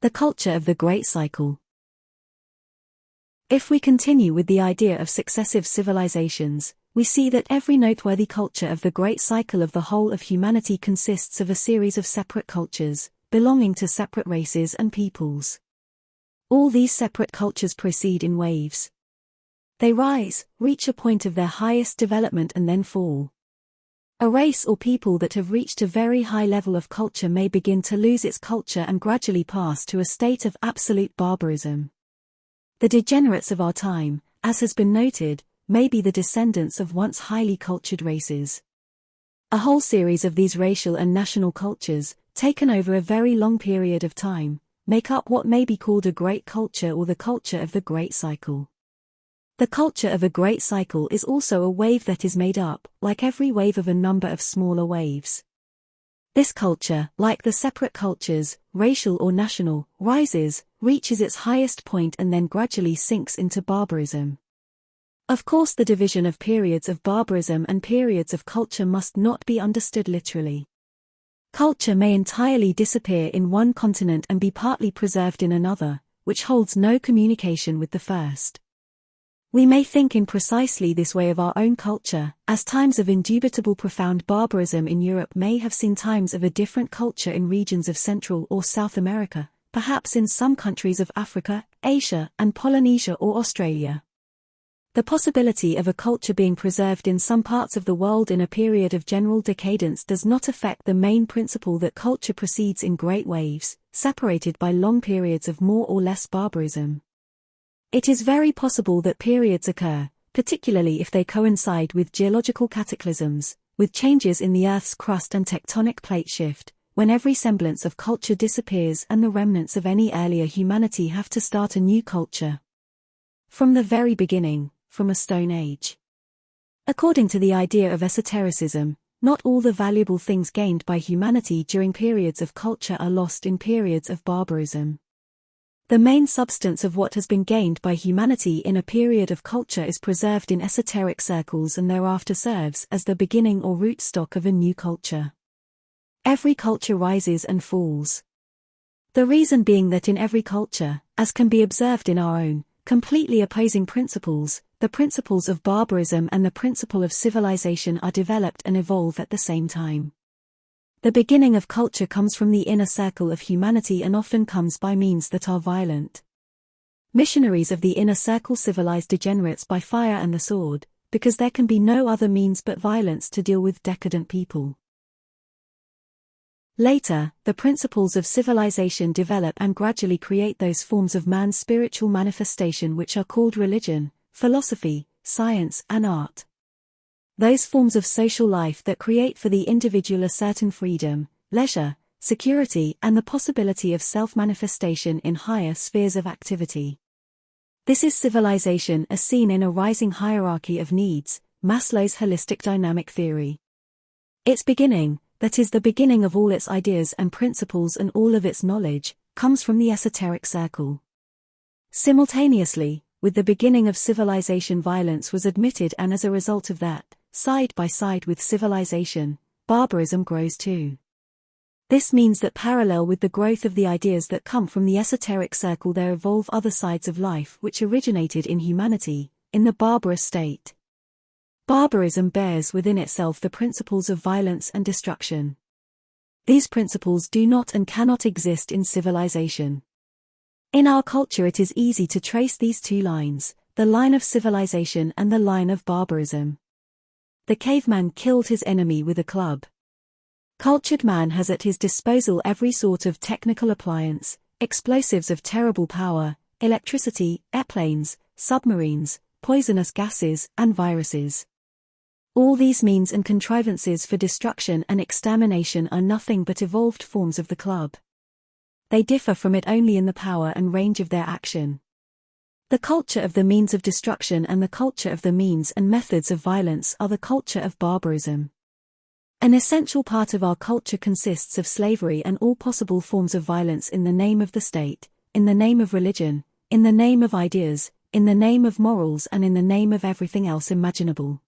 The culture of the Great Cycle. If we continue with the idea of successive civilizations, we see that every noteworthy culture of the Great Cycle of the whole of humanity consists of a series of separate cultures, belonging to separate races and peoples. All these separate cultures proceed in waves. They rise, reach a point of their highest development and then fall. A race or people that have reached a very high level of culture may begin to lose its culture and gradually pass to a state of absolute barbarism. The degenerates of our time, as has been noted, may be the descendants of once highly cultured races. A whole series of these racial and national cultures, taken over a very long period of time, make up what may be called a great culture or the culture of the Great Cycle. The culture of a great cycle is also a wave that is made up, like every wave, of a number of smaller waves. This culture, like the separate cultures, racial or national, rises, reaches its highest point and then gradually sinks into barbarism. Of course, the division of periods of barbarism and periods of culture must not be understood literally. Culture may entirely disappear in one continent and be partly preserved in another, which holds no communication with the first. We may think in precisely this way of our own culture, as times of indubitable profound barbarism in Europe may have seen times of a different culture in regions of Central or South America, perhaps in some countries of Africa, Asia, and Polynesia or Australia. The possibility of a culture being preserved in some parts of the world in a period of general decadence does not affect the main principle that culture proceeds in great waves, separated by long periods of more or less barbarism. It is very possible that periods occur, particularly if they coincide with geological cataclysms, with changes in the Earth's crust and tectonic plate shift, when every semblance of culture disappears and the remnants of any earlier humanity have to start a new culture. From the very beginning, from a Stone Age. According to the idea of esotericism, not all the valuable things gained by humanity during periods of culture are lost in periods of barbarism. The main substance of what has been gained by humanity in a period of culture is preserved in esoteric circles and thereafter serves as the beginning or root stock of a new culture. Every culture rises and falls. The reason being that in every culture, as can be observed in our own, completely opposing principles, the principles of barbarism and the principle of civilization are developed and evolve at the same time. The beginning of culture comes from the inner circle of humanity and often comes by means that are violent. Missionaries of the inner circle civilize degenerates by fire and the sword, because there can be no other means but violence to deal with decadent people. Later, the principles of civilization develop and gradually create those forms of man's spiritual manifestation which are called religion, philosophy, science, and art. Those forms of social life that create for the individual a certain freedom, leisure, security, and the possibility of self-manifestation in higher spheres of activity. This is civilization as seen in a rising hierarchy of needs, Maslow's holistic dynamic theory. Its beginning, that is the beginning of all its ideas and principles and all of its knowledge, comes from the esoteric circle. Simultaneously, with the beginning of civilization, violence was admitted, and as a result of that, side by side with civilization, barbarism grows too. This means that parallel with the growth of the ideas that come from the esoteric circle, there evolve other sides of life which originated in humanity, in the barbarous state. Barbarism bears within itself the principles of violence and destruction. These principles do not and cannot exist in civilization. In our culture it is easy to trace these two lines, the line of civilization and the line of barbarism. The caveman killed his enemy with a club. Cultured man has at his disposal every sort of technical appliance, explosives of terrible power, electricity, airplanes, submarines, poisonous gases, and viruses. All these means and contrivances for destruction and extermination are nothing but evolved forms of the club. They differ from it only in the power and range of their action. The culture of the means of destruction and the culture of the means and methods of violence are the culture of barbarism. An essential part of our culture consists of slavery and all possible forms of violence in the name of the state, in the name of religion, in the name of ideas, in the name of morals, and in the name of everything else imaginable.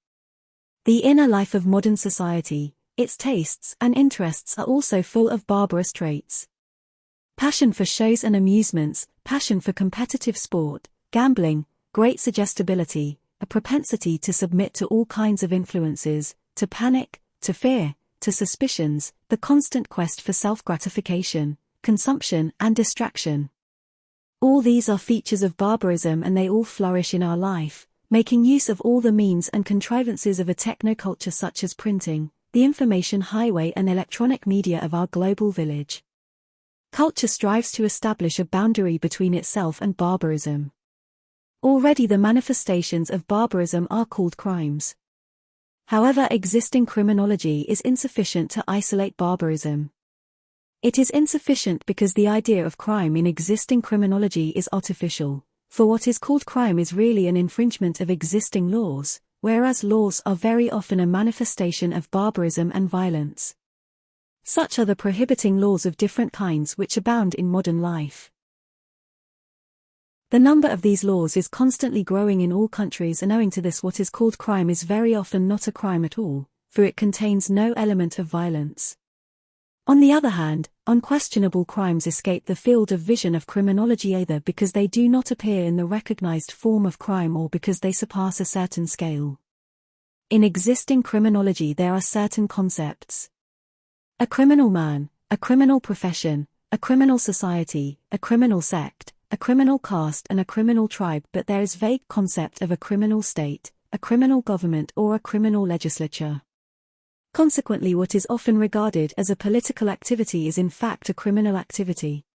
The inner life of modern society, its tastes and interests are also full of barbarous traits. Passion for shows and amusements, passion for competitive sport, gambling, great suggestibility, a propensity to submit to all kinds of influences, to panic, to fear, to suspicions, the constant quest for self-gratification, consumption and distraction. All these are features of barbarism, and they all flourish in our life, making use of all the means and contrivances of a technoculture such as printing, the information highway and electronic media of our global village. Culture strives to establish a boundary between itself and barbarism. Already the manifestations of barbarism are called crimes. However, existing criminology is insufficient to isolate barbarism. It is insufficient because the idea of crime in existing criminology is artificial, for what is called crime is really an infringement of existing laws, whereas laws are very often a manifestation of barbarism and violence. Such are the prohibiting laws of different kinds which abound in modern life. The number of these laws is constantly growing in all countries, and owing to this what is called crime is very often not a crime at all, for it contains no element of violence. On the other hand, unquestionable crimes escape the field of vision of criminology either because they do not appear in the recognized form of crime or because they surpass a certain scale. In existing criminology there are certain concepts. A criminal man, a criminal profession, a criminal society, a criminal sect, a criminal caste and a criminal tribe, but there is vague concept of a criminal state, a criminal government or a criminal legislature. Consequently, what is often regarded as a political activity is in fact a criminal activity.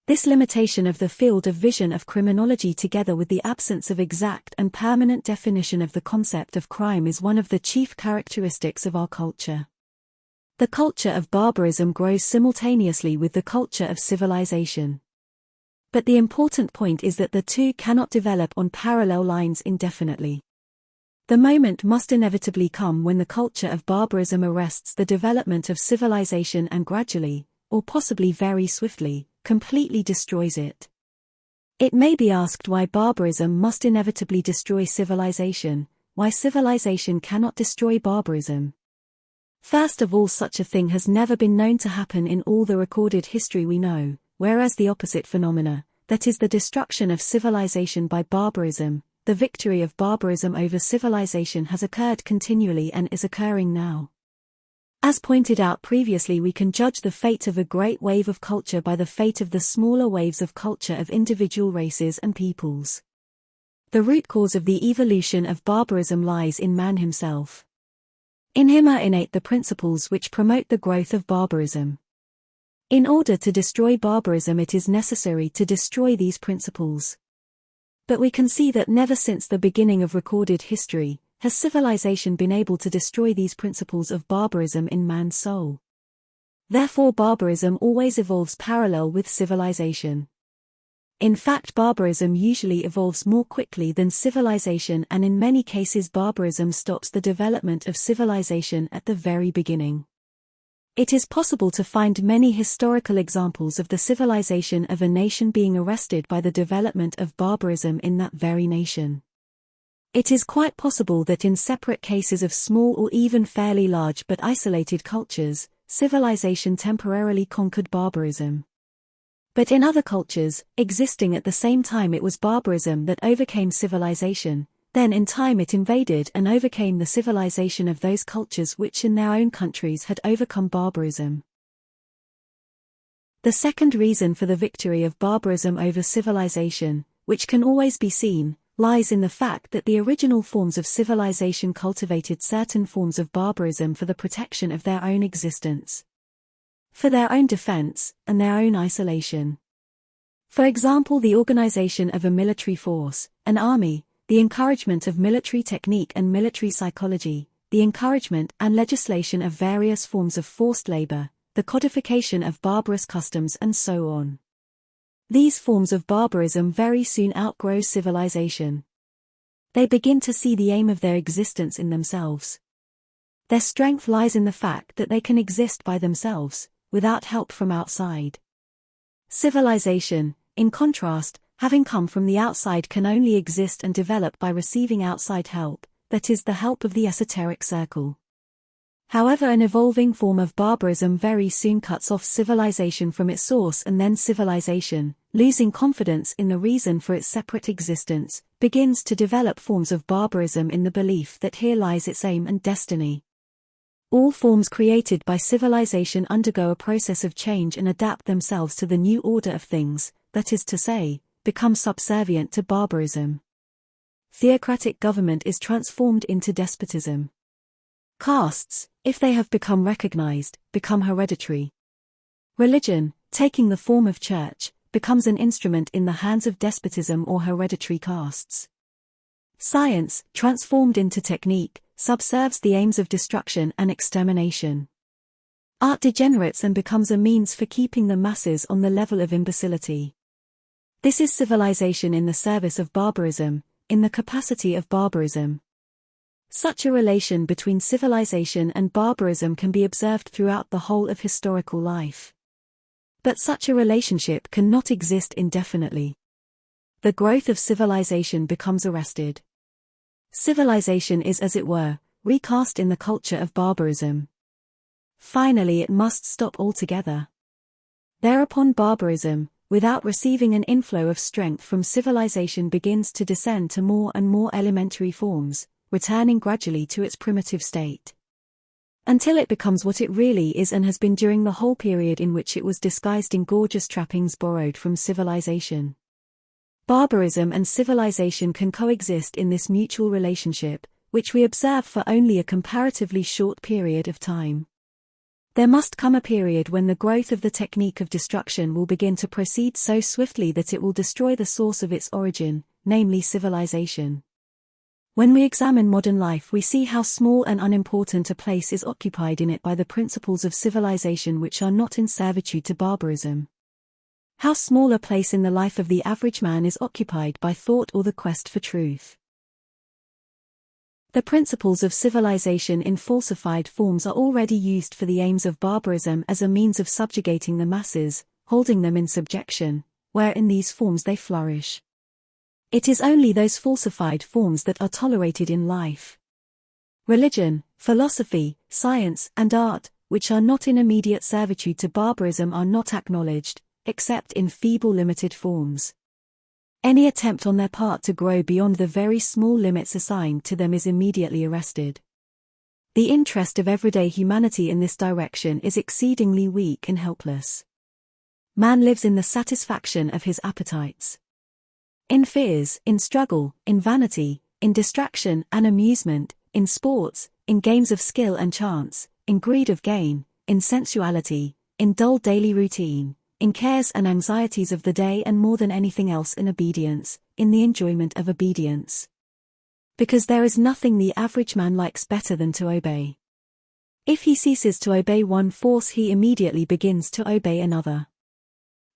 This limitation of the field of vision of criminology together with the absence of exact and permanent definition of the concept of crime is one of the chief characteristics of our culture. The culture of barbarism grows simultaneously with the culture of civilization. But the important point is that the two cannot develop on parallel lines indefinitely. The moment must inevitably come when the culture of barbarism arrests the development of civilization and gradually, or possibly very swiftly, completely destroys it. It may be asked why barbarism must inevitably destroy civilization, why civilization cannot destroy barbarism. First of all, such a thing has never been known to happen in all the recorded history we know, whereas the opposite phenomena, that is the destruction of civilization by barbarism, the victory of barbarism over civilization, has occurred continually and is occurring now. As pointed out previously, we can judge the fate of a great wave of culture by the fate of the smaller waves of culture of individual races and peoples. The root cause of the evolution of barbarism lies in man himself. In him are innate the principles which promote the growth of barbarism. In order to destroy barbarism, it is necessary to destroy these principles. But we can see that never since the beginning of recorded history has civilization been able to destroy these principles of barbarism in man's soul. Therefore, barbarism always evolves parallel with civilization. In fact, barbarism usually evolves more quickly than civilization, and in many cases barbarism stops the development of civilization at the very beginning. It is possible to find many historical examples of the civilization of a nation being arrested by the development of barbarism in that very nation. It is quite possible that in separate cases of small or even fairly large but isolated cultures, civilization temporarily conquered barbarism. But in other cultures, existing at the same time, it was barbarism that overcame civilization, then in time it invaded and overcame the civilization of those cultures which in their own countries had overcome barbarism. The second reason for the victory of barbarism over civilization, which can always be seen, lies in the fact that the original forms of civilization cultivated certain forms of barbarism for the protection of their own existence, for their own defense, and their own isolation. For example, the organization of a military force, an army, the encouragement of military technique and military psychology, the encouragement and legislation of various forms of forced labor, the codification of barbarous customs, and so on. These forms of barbarism very soon outgrow civilization. They begin to see the aim of their existence in themselves. Their strength lies in the fact that they can exist by themselves, without help from outside. Civilization, in contrast, having come from the outside, can only exist and develop by receiving outside help, that is, the help of the esoteric circle. However, an evolving form of barbarism very soon cuts off civilization from its source, and then civilization, losing confidence in the reason for its separate existence, begins to develop forms of barbarism in the belief that here lies its aim and destiny. All forms created by civilization undergo a process of change and adapt themselves to the new order of things, that is to say, become subservient to barbarism. Theocratic government is transformed into despotism. Castes, if they have become recognized, become hereditary. Religion, taking the form of church, becomes an instrument in the hands of despotism or hereditary castes. Science, transformed into technique, subserves the aims of destruction and extermination. Art degenerates and becomes a means for keeping the masses on the level of imbecility. This is civilization in the service of barbarism, in the capacity of barbarism. Such a relation between civilization and barbarism can be observed throughout the whole of historical life. But such a relationship cannot exist indefinitely. The growth of civilization becomes arrested. Civilization is, as it were, recast in the culture of barbarism. Finally, it must stop altogether. Thereupon barbarism, without receiving an inflow of strength from civilization, begins to descend to more and more elementary forms, returning gradually to its primitive state. Until it becomes what it really is and has been during the whole period in which it was disguised in gorgeous trappings borrowed from civilization. Barbarism and civilization can coexist in this mutual relationship, which we observe for only a comparatively short period of time. There must come a period when the growth of the technique of destruction will begin to proceed so swiftly that it will destroy the source of its origin, namely civilization. When we examine modern life, we see how small and unimportant a place is occupied in it by the principles of civilization which are not in servitude to barbarism. How small a place in the life of the average man is occupied by thought or the quest for truth. The principles of civilization in falsified forms are already used for the aims of barbarism as a means of subjugating the masses, holding them in subjection, where in these forms they flourish. It is only those falsified forms that are tolerated in life. Religion, philosophy, science, and art, which are not in immediate servitude to barbarism, are not acknowledged, except in feeble limited forms. Any attempt on their part to grow beyond the very small limits assigned to them is immediately arrested. The interest of everyday humanity in this direction is exceedingly weak and helpless. Man lives in the satisfaction of his appetites. In fears, in struggle, in vanity, in distraction and amusement, in sports, in games of skill and chance, in greed of gain, in sensuality, in dull daily routine, in cares and anxieties of the day, and more than anything else in obedience, in the enjoyment of obedience. Because there is nothing the average man likes better than to obey. If he ceases to obey one force, he immediately begins to obey another.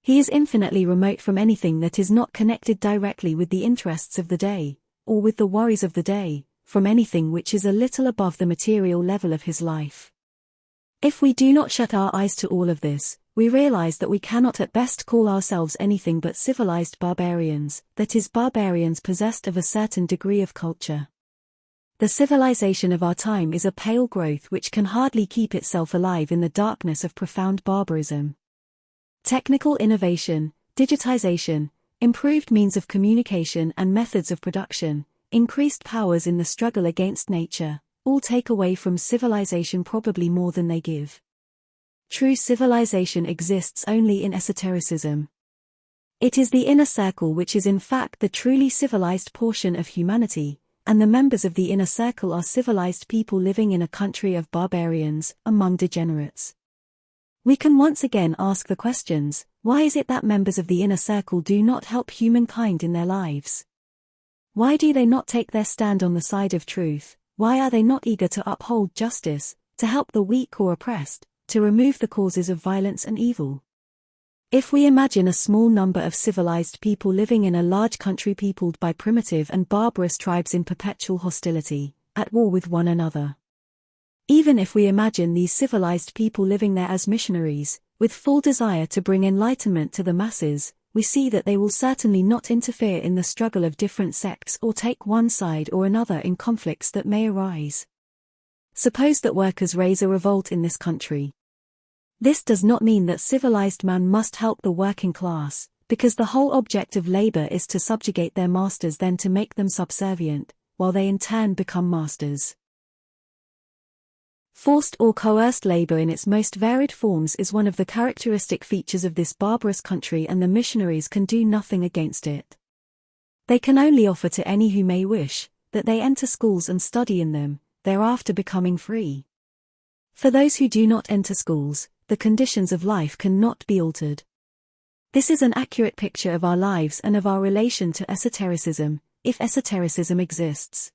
He is infinitely remote from anything that is not connected directly with the interests of the day, or with the worries of the day, from anything which is a little above the material level of his life. If we do not shut our eyes to all of this, we realize that we cannot at best call ourselves anything but civilized barbarians, that is, barbarians possessed of a certain degree of culture. The civilization of our time is a pale growth which can hardly keep itself alive in the darkness of profound barbarism. Technical innovation, digitization, improved means of communication and methods of production, increased powers in the struggle against nature, all take away from civilization probably more than they give. True civilization exists only in esotericism. It is the inner circle which is in fact the truly civilized portion of humanity, and the members of the inner circle are civilized people living in a country of barbarians, among degenerates. We can once again ask the questions: why is it that members of the inner circle do not help humankind in their lives? Why do they not take their stand on the side of truth? Why are they not eager to uphold justice, to help the weak or oppressed, to remove the causes of violence and evil? If we imagine a small number of civilized people living in a large country peopled by primitive and barbarous tribes in perpetual hostility, at war with one another. Even if we imagine these civilized people living there as missionaries, with full desire to bring enlightenment to the masses, we see that they will certainly not interfere in the struggle of different sects or take one side or another in conflicts that may arise. Suppose that workers raise a revolt in this country. This does not mean that civilized man must help the working class, because the whole object of labor is to subjugate their masters, then to make them subservient, while they in turn become masters. Forced or coerced labor in its most varied forms is one of the characteristic features of this barbarous country, and the missionaries can do nothing against it. They can only offer to any who may wish, that they enter schools and study in them, thereafter becoming free. For those who do not enter schools, the conditions of life cannot be altered. This is an accurate picture of our lives and of our relation to esotericism, if esotericism exists.